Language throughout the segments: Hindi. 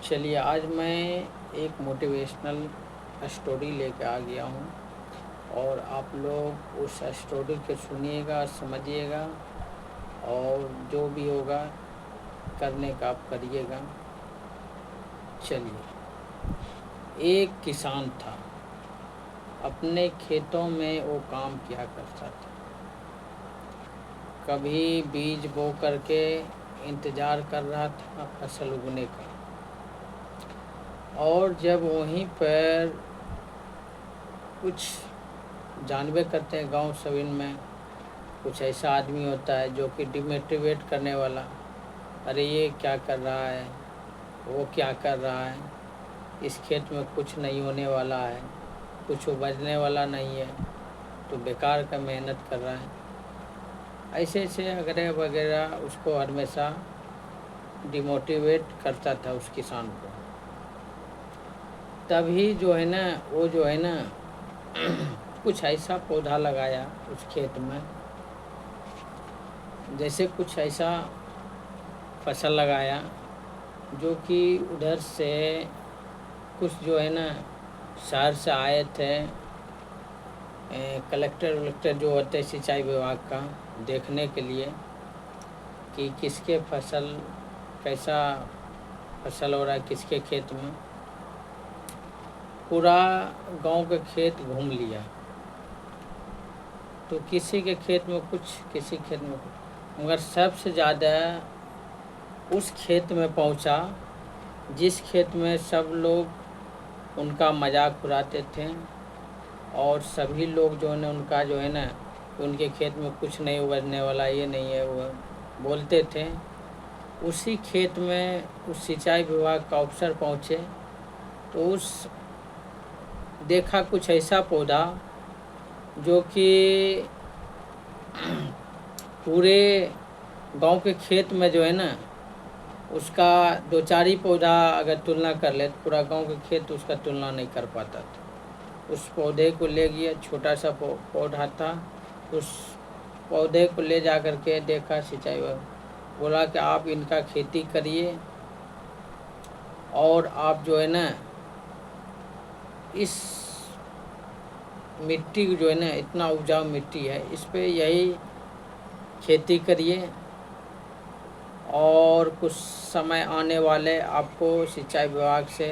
चलिए, आज मैं एक मोटिवेशनल स्टोरी लेके आ गया हूँ और आप लोग उस स्टोरी को सुनिएगा, समझिएगा और जो भी होगा करने का आप करिएगा। चलिए, एक किसान था। अपने खेतों में वो काम किया करता था। कभी बीज बो करके इंतज़ार कर रहा था फसल उगने का, और जब वहीं पर कुछ जानबे करते हैं गांव सविन में कुछ ऐसा आदमी होता है जो कि डिमोटिवेट करने वाला, अरे ये क्या कर रहा है, वो क्या कर रहा है, इस खेत में कुछ नहीं होने वाला है, कुछ उपजने वाला नहीं है, तो बेकार का मेहनत कर रहा है। ऐसे ऐसे वगैरह वगैरह उसको हमेशा डिमोटिवेट करता था उस किसान को। तभी जो है ना वो जो है ना कुछ ऐसा पौधा लगाया उस खेत में, जैसे कुछ ऐसा फसल लगाया जो कि उधर से कुछ जो है ना शहर से आए थे कलेक्टर वलेक्टर जो होते हैं सिंचाई विभाग का, देखने के लिए कि किसके फसल कैसा फसल हो रहा है, किसके खेत में। पूरा गांव के खेत घूम लिया, तो किसी के खेत में कुछ, किसी खेत में कुछ, मगर सबसे ज़्यादा उस खेत में पहुंचा जिस खेत में सब लोग उनका मजाक उड़ाते थे और सभी लोग जो है ना उनका जो है ना उनके खेत में कुछ नहीं उगने वाला, ये नहीं है वो बोलते थे। उसी खेत में उस सिंचाई विभाग का अफसर पहुँचे तो उस देखा कुछ ऐसा पौधा जो कि पूरे गांव के खेत में जो है ना उसका दो चार ही पौधा अगर तुलना कर ले तो पूरा गांव के खेत उसका तुलना नहीं कर पाता था। उस पौधे को ले गया, छोटा सा पौधा था, उस पौधे को ले जा कर के देखा सिंचाई विभाग, बोला कि आप इनका खेती करिए और आप जो है ना इस मिट्टी जो है ना इतना उपजाऊ मिट्टी है, इस पे यही खेती करिए और कुछ समय आने वाले आपको सिंचाई विभाग से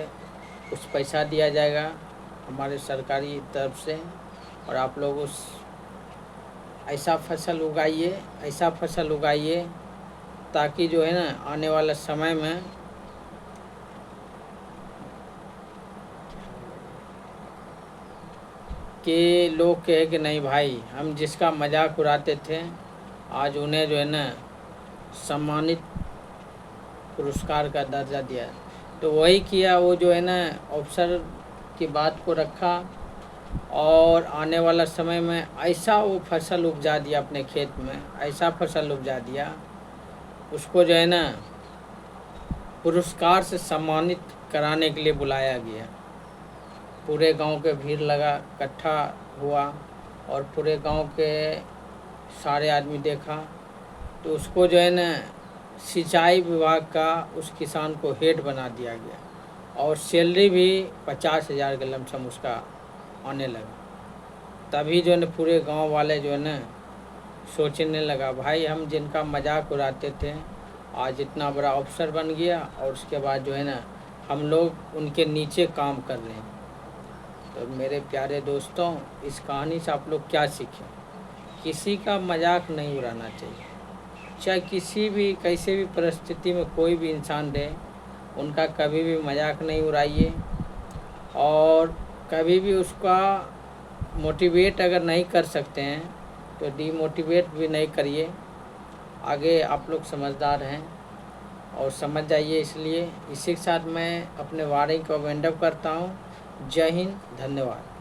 कुछ पैसा दिया जाएगा हमारे सरकारी तरफ से, और आप लोग उस ऐसा फसल उगाइए ताकि जो है ना आने वाला समय में कि लोग कहे कि नहीं भाई, हम जिसका मजाक उड़ाते थे आज उन्हें जो है ना सम्मानित पुरस्कार का दर्जा दिया। तो वही किया, वो जो है ना अफसर की बात को रखा और आने वाला समय में ऐसा वो फसल उपजा दिया, अपने खेत में ऐसा फसल उपजा दिया, उसको जो है ना पुरस्कार से सम्मानित कराने के लिए बुलाया गया। पूरे गांव के भीड़ लगा, इकट्ठा हुआ और पूरे गांव के सारे आदमी देखा, तो उसको जो है ना सिंचाई विभाग का उस किसान को हेड बना दिया गया और सैलरी भी 50,000 के लमसम उसका आने लगा। तभी जो है ना पूरे गांव वाले जो है ना सोचने लगा, भाई हम जिनका मजाक उड़ाते थे आज इतना बड़ा अफसर बन गया और उसके बाद जो है ना हम लोग उनके नीचे काम कर रहे हैं। तो मेरे प्यारे दोस्तों, इस कहानी से आप लोग क्या सीखें? किसी का मजाक नहीं उड़ाना चाहिए, चाहे किसी भी कैसे भी परिस्थिति में कोई भी इंसान रहे, उनका कभी भी मजाक नहीं उड़ाइए और कभी भी उसका मोटिवेट अगर नहीं कर सकते हैं तो डीमोटिवेट भी नहीं करिए। आगे आप लोग समझदार हैं और समझ जाइए। इसलिए इसी के साथ मैं अपने वाणी को वाइंड अप करता हूँ। जय हिंद, धन्यवाद।